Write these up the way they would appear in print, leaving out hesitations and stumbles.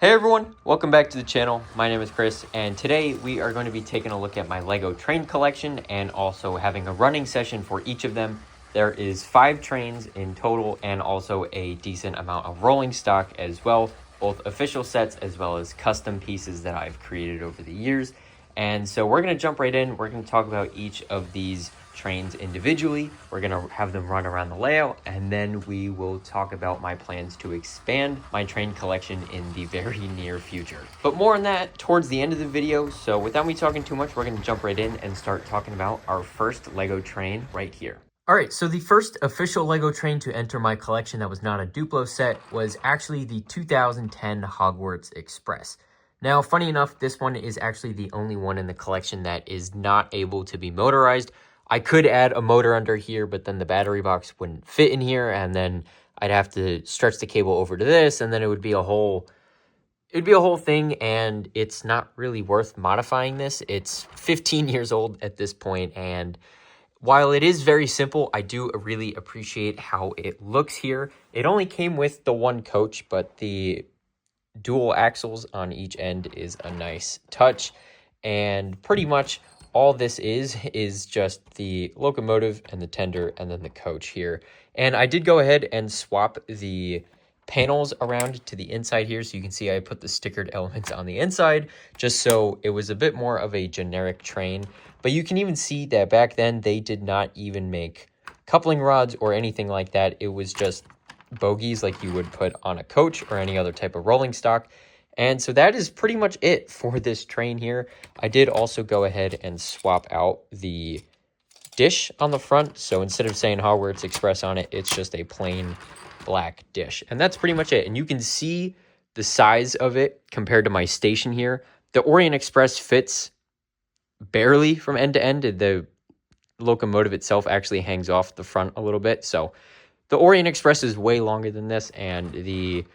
Hey everyone, welcome back to the channel. My name is Chris, and today we are going to be taking a look at my Lego train collection and also having a running session for each of them. There is 5 trains in total and also a decent amount of rolling stock as well, both official sets as well as custom pieces that I've created over the years. And so we're going to jump right in. We're going to talk about each of these trains individually. We're going to have them run around the layout, and then we will talk about my plans to expand my train collection in the very near future. But more on that towards the end of the video. So without me talking too much, we're going to jump right in and start talking about our first Lego train right here. All right, so the first official Lego train to enter my collection that was not a Duplo set was actually the 2010 Hogwarts Express. Now, funny enough, this one is actually the only one in the collection that is not able to be motorized. I could add a motor under here, but then the battery box wouldn't fit in here, and then I'd have to stretch the cable over to this, and then it would be a whole thing, and it's not really worth modifying this. It's 15 years old at this point, and while it is very simple, I do really appreciate how it looks here. It only came with the one coach, but the dual axles on each end is a nice touch, and pretty much all this is just the locomotive and the tender and then the coach here. And I did go ahead and swap the panels around to the inside here, so you can see I put the stickered elements on the inside just so it was a bit more of a generic train. But you can even see that back then they did not even make coupling rods or anything like that. It was just bogies like you would put on a coach or any other type of rolling stock. And so that is pretty much it for this train here. I did also go ahead and swap out the dish on the front. So instead of saying Hogwarts Express on it, it's just a plain black dish. And that's pretty much it. And you can see the size of it compared to my station here. The Orient Express fits barely from end to end. The locomotive itself actually hangs off the front a little bit. So the Orient Express is way longer than this, and the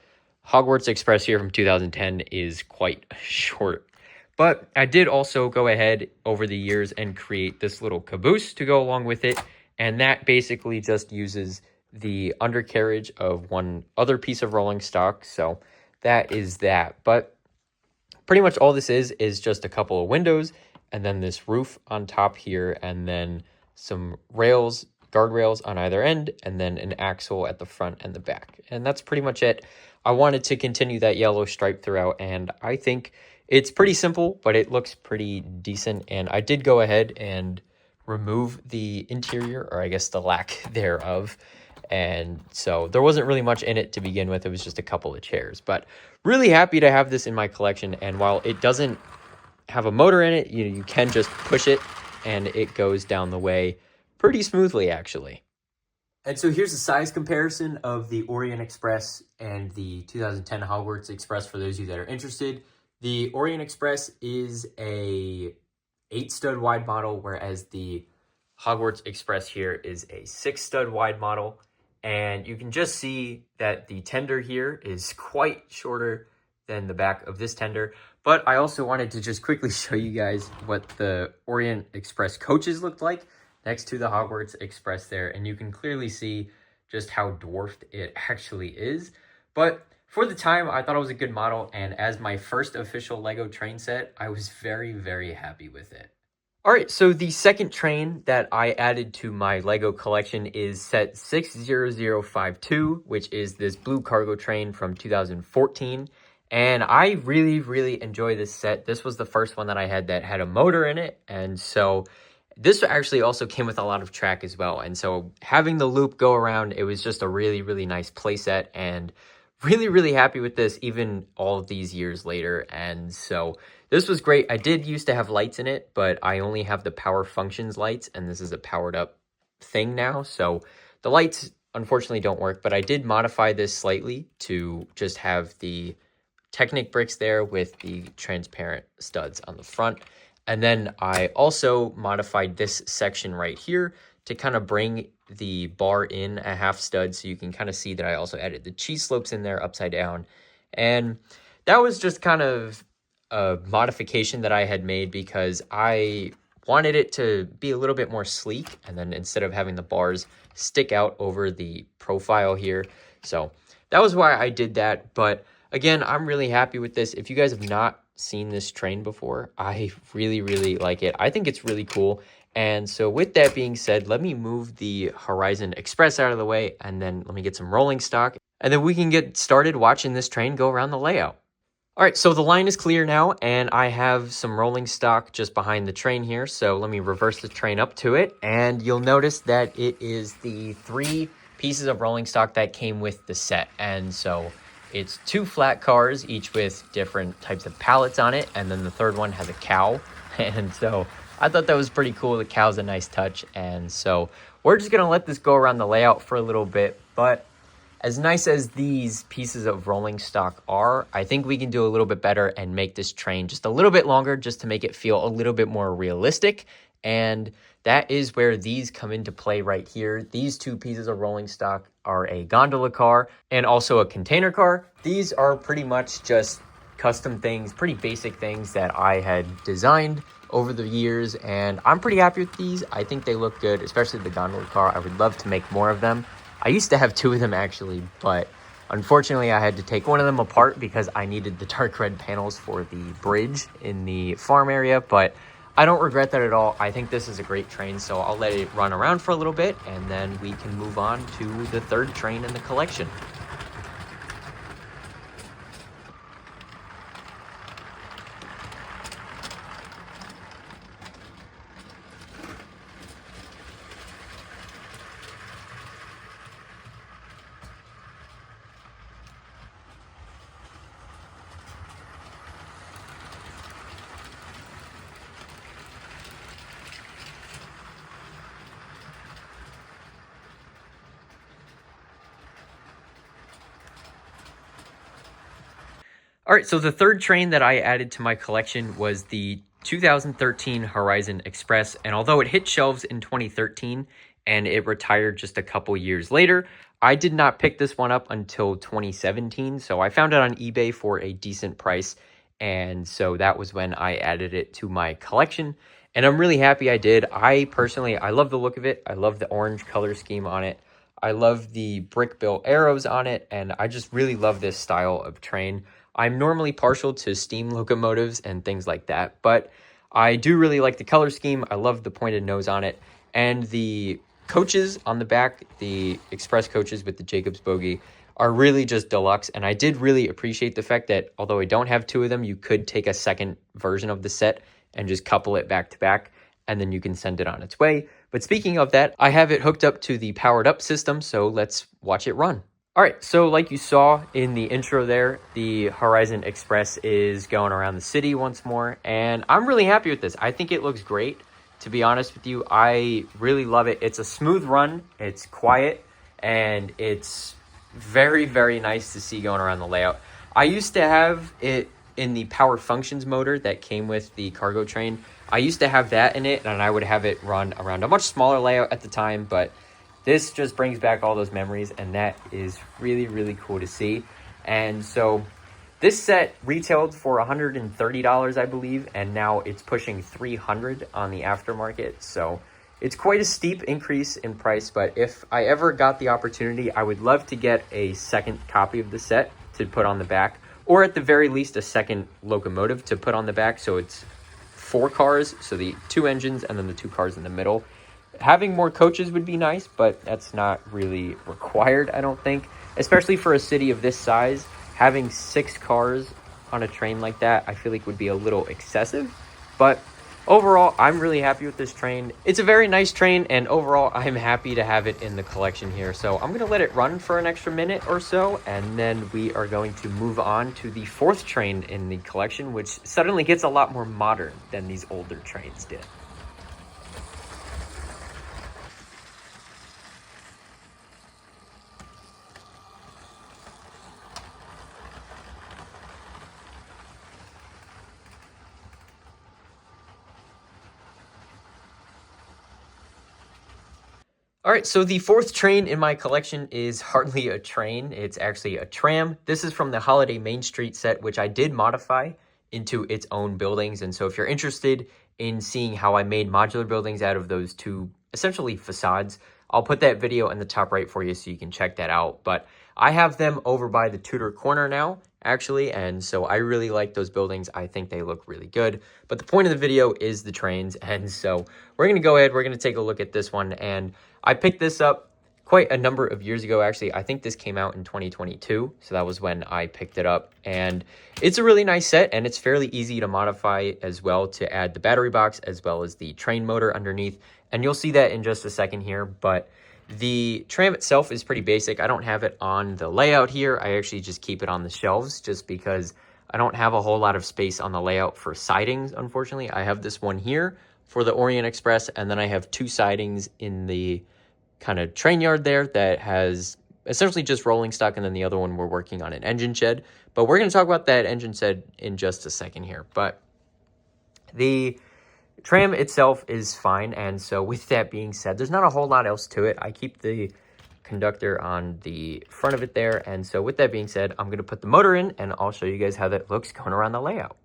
Hogwarts Express here from 2010 is quite short. But I did also go ahead over the years and create this little caboose to go along with it, and that basically just uses the undercarriage of one other piece of rolling stock, so that is that. But pretty much all this is just a couple of windows, and then this roof on top here, and then some rails, guardrails on either end, and then an axle at the front and the back. And that's pretty much it. I wanted to continue that yellow stripe throughout, and I think it's pretty simple, but it looks pretty decent. And I did go ahead and remove the interior, or I guess the lack thereof. And so there wasn't really much in it to begin with. It was just a couple of chairs. But really happy to have this in my collection. And while it doesn't have a motor in it, you can just push it and it goes down the way pretty smoothly, actually. And so here's the size comparison of the Orient Express and the 2010 Hogwarts Express for those of you that are interested. The Orient Express is a 8-stud wide model, whereas the Hogwarts Express here is a 6-stud wide model. And you can just see that the tender here is quite shorter than the back of this tender. But I also wanted to just quickly show you guys what the Orient Express coaches looked like next to the Hogwarts Express there, and you can clearly see just how dwarfed it actually is. But for the time, I thought it was a good model, and as my first official Lego train set, I was very, very happy with it. All right, so the second train that I added to my Lego collection is set 60052, which is this blue cargo train from 2014. And I really, really enjoy this set. This was the first one that I had that had a motor in it, and so this actually also came with a lot of track as well. And so having the loop go around, it was just a really, really nice play set, and really, really happy with this even all of these years later. And so this was great. I did used to have lights in it, but I only have the power functions lights, and this is a powered up thing now. So the lights unfortunately don't work, but I did modify this slightly to just have the Technic bricks there with the transparent studs on the front. And then I also modified this section right here to kind of bring the bar in a half stud, so you can kind of see that I also added the cheese slopes in there upside down. And that was just kind of a modification that I had made because I wanted it to be a little bit more sleek, and then instead of having the bars stick out over the profile here. So that was why I did that. But again, I'm really happy with this. If you guys have not seen this train before, I really, really like it. I think it's really cool. And so with that being said, let me move the Horizon Express out of the way, and then let me get some rolling stock, and then we can get started watching this train go around the layout. All right, so the line is clear now, and I have some rolling stock just behind the train here. So let me reverse the train up to it, and you'll notice that it is the 3 pieces of rolling stock that came with the set. And so it's 2 flat cars, each with different types of pallets on it, and then the third one has a cow. And so I thought that was pretty cool. The cow's a nice touch, and so we're just gonna let this go around the layout for a little bit, but as nice as these pieces of rolling stock are, I think we can do a little bit better and make this train just a little bit longer, just to make it feel a little bit more realistic. And that is where these come into play right here. These 2 pieces of rolling stock are a gondola car and also a container car. These are pretty much just custom things, pretty basic things that I had designed over the years, and I'm pretty happy with these. I think they look good, especially the gondola car. I would love to make more of them. I used to have 2 of them actually, but unfortunately I had to take one of them apart because I needed the dark red panels for the bridge in the farm area, but I don't regret that at all. I think this is a great train, so I'll let it run around for a little bit, and then we can move on to the 3rd train in the collection. All right, so the 3rd train that I added to my collection was the 2013 Horizon Express, and although it hit shelves in 2013 and it retired just a couple years later, I did not pick this one up until 2017, so I found it on eBay for a decent price, and so that was when I added it to my collection, and I'm really happy I did. I love the look of it. I love the orange color scheme on it. I love the brick-built arrows on it, and I just really love this style of train. I'm normally partial to steam locomotives and things like that, but I do really like the color scheme. I love the pointed nose on it, and the coaches on the back, the express coaches with the Jacobs bogie, are really just deluxe, and I did really appreciate the fact that although I don't have 2 of them, you could take a second version of the set and just couple it back to back, and then you can send it on its way. But speaking of that, I have it hooked up to the powered up system, so let's watch it run. All right, so like you saw in the intro there, the Horizon Express is going around the city once more, and I'm really happy with this. I think it looks great. To be honest with you, I really love it. It's a smooth run, it's quiet, and it's very, very nice to see going around the layout. I used to have it in the power functions motor that came with the cargo train. I used to have that in it, and I would have it run around a much smaller layout at the time, but this just brings back all those memories, and that is really, really cool to see. And so this set retailed for $130, I believe, and now it's pushing $300 on the aftermarket. So it's quite a steep increase in price, but if I ever got the opportunity, I would love to get a second copy of the set to put on the back, or at the very least a second locomotive to put on the back. So it's 4 cars, so the 2 engines and then the 2 cars in the middle. Having more coaches would be nice, but that's not really required, I don't think. Especially for a city of this size, having 6 cars on a train like that, I feel like would be a little excessive. But overall, I'm really happy with this train. It's a very nice train, and overall, I'm happy to have it in the collection here. So I'm going to let it run for an extra minute or so, and then we are going to move on to the 4th train in the collection, which suddenly gets a lot more modern than these older trains did. All right, so the 4th train in my collection is hardly a train. It's actually a tram. This is from the Holiday Main Street set, which I did modify into its own buildings. And so if you're interested in seeing how I made modular buildings out of those 2 essentially facades, I'll put that video in the top right for you so you can check that out. But I have them over by the Tudor Corner now, actually, and so I really like those buildings. I think they look really good, but the point of the video is the trains, and so we're gonna go ahead, we're gonna take a look at this one. And I picked this up quite a number of years ago, actually. I think this came out in 2022, so that was when I picked it up, and it's a really nice set, and it's fairly easy to modify as well, to add the battery box as well as the train motor underneath, and you'll see that in just a second here. But the tram itself is pretty basic. I don't have it on the layout here. I actually just keep it on the shelves just because I don't have a whole lot of space on the layout for sidings, unfortunately. I have this one here for the Orient Express, and then I have two sidings in the kind of train yard there that has essentially just rolling stock, and then the other one we're working on an engine shed. But we're going to talk about that engine shed in just a second here. But the tram itself is fine, and so with that being said, there's not a whole lot else to it. I keep the conductor on the front of it there, and so with that being said, I'm going to put the motor in, and I'll show you guys how that looks going around the layout.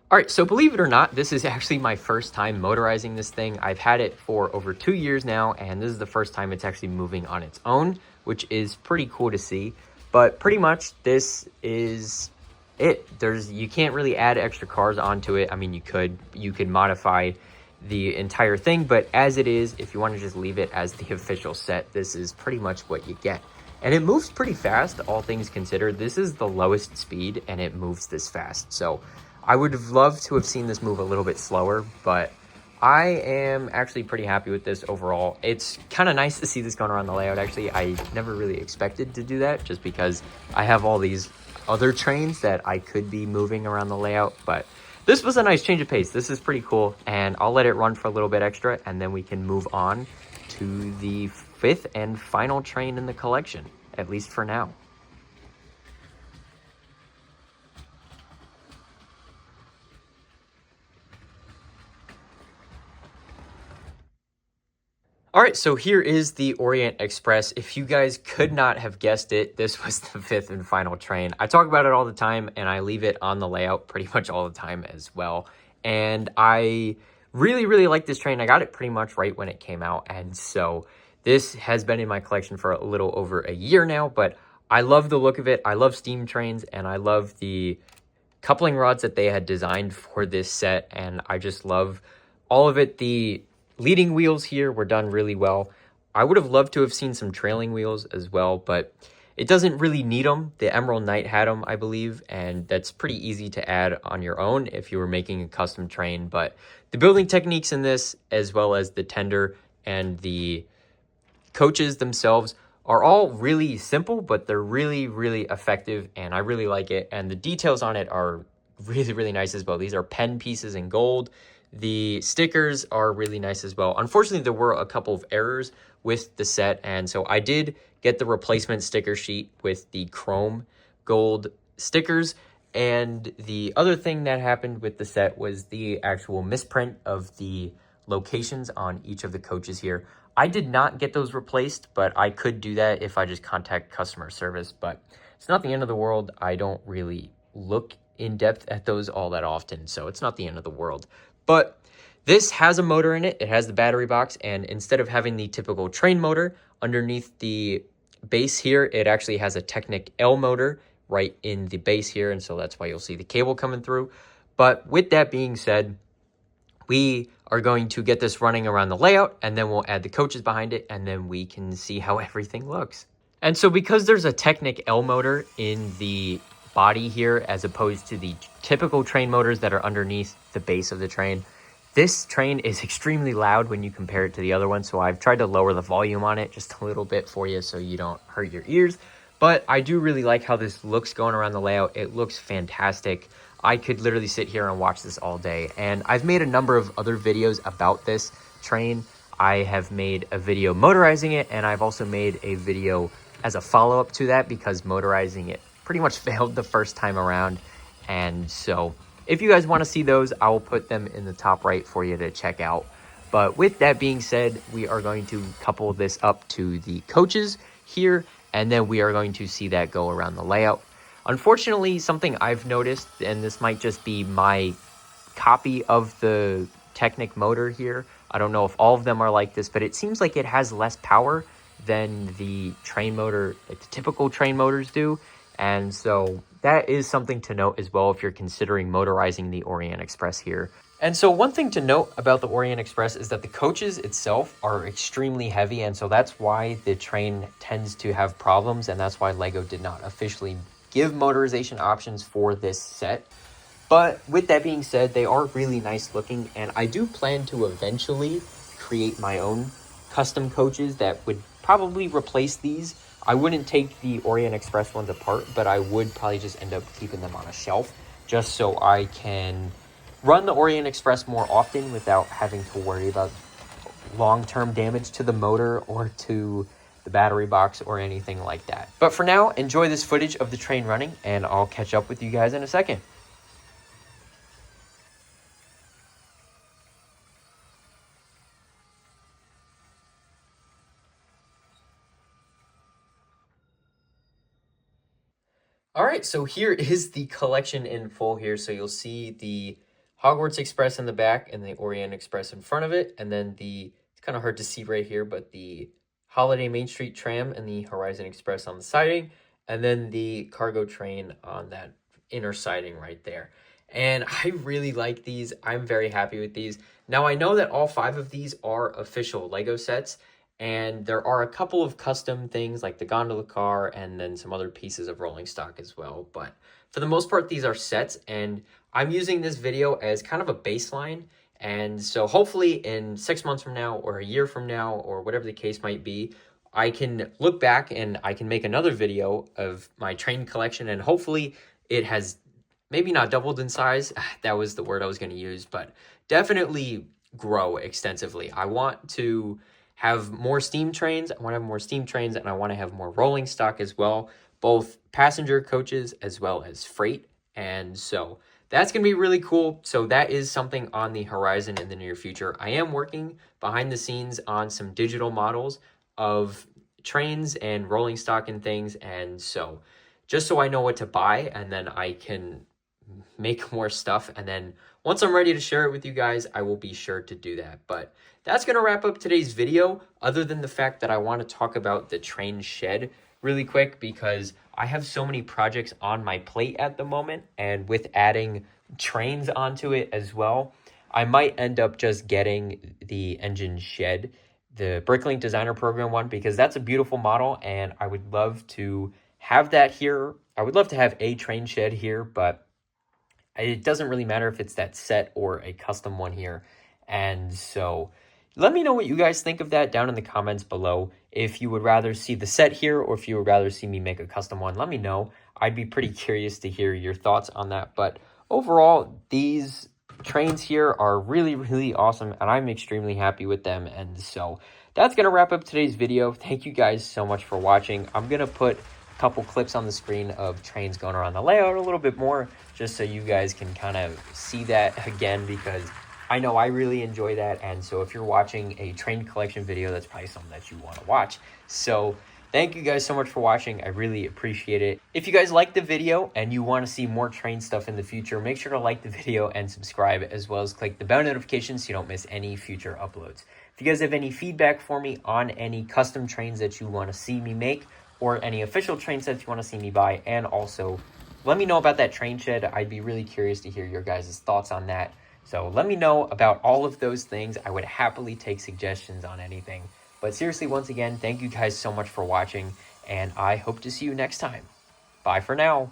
All right, so believe it or not, this is actually my first time motorizing this thing. I've had it for over 2 years now, and this is the first time it's actually moving on its own, which is pretty cool to see. But pretty much this is it. You can't really add extra cars onto it. I mean, you could modify the entire thing, but as it is, if you want to just leave it as the official set, this is pretty much what you get. And it moves pretty fast, all things considered. This is the lowest speed, and it moves this fast. So I would have loved to have seen this move a little bit slower, but I am actually pretty happy with this overall. It's kind of nice to see this going around the layout, actually. I never really expected to do that, just because I have all these other trains that I could be moving around the layout, but this was a nice change of pace. This is pretty cool, and I'll let it run for a little bit extra, and then we can move on to the fifth and final train in the collection, at least for now. All right, so here is the Orient Express. If you guys could not have guessed it, this was the fifth and final train. I talk about it all the time, and I leave it on the layout pretty much all the time as well. And I really, really like this train. I got it pretty much right when it came out, and so this has been in my collection for a little over a year now, but I love the look of it. I love steam trains, and I love the coupling rods that they had designed for this set, and I just love all of it. The leading wheels here were done really well. I would have loved to have seen some trailing wheels as well, but it doesn't really need them. The Emerald Knight had them, I believe, and that's pretty easy to add on your own if you were making a custom train. But the building techniques in this, as well as the tender and the coaches themselves, are all really simple, but they're really, really effective, and I really like it. And the details on it are really, really nice as well. These are pen pieces in gold. The stickers are really nice as well. Unfortunately, there were a couple of errors with the set, and so I did get the replacement sticker sheet with the chrome gold stickers. And the other thing that happened with the set was the actual misprint of the locations on each of the coaches here. I did not get those replaced, but I could do that if I just contact customer service. But it's not the end of the world. I don't really look in depth at those all that often, so it's not the end of the world. But this has a motor in it. It has the battery box, and instead of having the typical train motor underneath the base here, it actually has a Technic L motor right in the base here, and so that's why you'll see the cable coming through. But with that being said, we are going to get this running around the layout, and then we'll add the coaches behind it, and then we can see how everything looks. And so because there's a Technic L motor in the body here, as opposed to the typical train motors that are underneath the base of the train, this train is extremely loud when you compare it to the other one. So I've tried to lower the volume on it just a little bit for you so you don't hurt your ears. But I do really like how this looks going around the layout. It looks fantastic. I could literally sit here and watch this all day. And I've made a number of other videos about this train. I have made a video motorizing it, and I've also made a video as a follow-up to that because motorizing it pretty much failed the first time around. And so if you guys want to see those, I will put them in the top right for you to check out. But with that being said, we are going to couple this up to the coaches here, and then we are going to see that go around the layout. Unfortunately, something I've noticed, and this might just be my copy of the Technic motor here, I don't know if all of them are like this, but it seems like it has less power than the train motor, like the typical train motors do. And so that is something to note as well if you're considering motorizing the Orient Express here. And so one thing to note about the Orient Express is that the coaches itself are extremely heavy, and so that's why the train tends to have problems, and that's why LEGO did not officially give motorization options for this set. But with that being said, they are really nice looking, and I do plan to eventually create my own custom coaches that would probably replace these. I wouldn't take the Orient Express ones apart, but I would probably just end up keeping them on a shelf just so I can run the Orient Express more often without having to worry about long-term damage to the motor or to the battery box or anything like that. But for now, enjoy this footage of the train running, and I'll catch up with you guys in a second. All right, so here is the collection in full here. So you'll see the Hogwarts Express in the back and the Orient Express in front of it. And then it's kind of hard to see right here, but the Holiday Main Street Tram and the Horizon Express on the siding. And then the cargo train on that inner siding right there. And I really like these. I'm very happy with these. Now, I know that all 5 of these are official LEGO sets. And there are a couple of custom things like the gondola car and then some other pieces of rolling stock as well. But for the most part, these are sets, and I'm using this video as kind of a baseline. And so hopefully in 6 months from now or a year from now or whatever the case might be, I can look back and I can make another video of my train collection, and hopefully it has maybe not doubled in size. That was the word I was going to use, but definitely grow extensively. I want to have more steam trains. I want to have more steam trains, and I want to have more rolling stock as well, both passenger coaches as well as freight. And so that's going to be really cool. So that is something on the horizon in the near future. I am working behind the scenes on some digital models of trains and rolling stock and things. And so just so I know what to buy, and then I can make more stuff. And then once I'm ready to share it with you guys, I will be sure to do that. But that's going to wrap up today's video, other than the fact that I want to talk about the train shed really quick, because I have so many projects on my plate at the moment, and with adding trains onto it as well, I might end up just getting the engine shed, the Bricklink Designer Program one, because that's a beautiful model, and I would love to have that here. I would love to have a train shed here, but it doesn't really matter if it's that set or a custom one here. And so let me know what you guys think of that down in the comments below. If you would rather see the set here or if you would rather see me make a custom one, let me know. I'd be pretty curious to hear your thoughts on that. But overall, these trains here are really, really awesome, and I'm extremely happy with them. And so that's going to wrap up today's video. Thank you guys so much for watching. I'm going to put couple clips on the screen of trains going around the layout a little bit more, just so you guys can kind of see that again, because I know I really enjoy that. And so if you're watching a train collection video, that's probably something that you want to watch. So thank you guys so much for watching. I really appreciate it. If you guys like the video and you want to see more train stuff in the future, make sure to like the video and subscribe, as well as click the bell notification so you don't miss any future uploads. If you guys have any feedback for me on any custom trains that you want to see me make, or any official train sets you want to see me buy, and also let me know about that train shed. I'd be really curious to hear your guys' thoughts on that. So let me know about all of those things. I would happily take suggestions on anything. But seriously, once again, thank you guys so much for watching, and I hope to see you next time. Bye for now.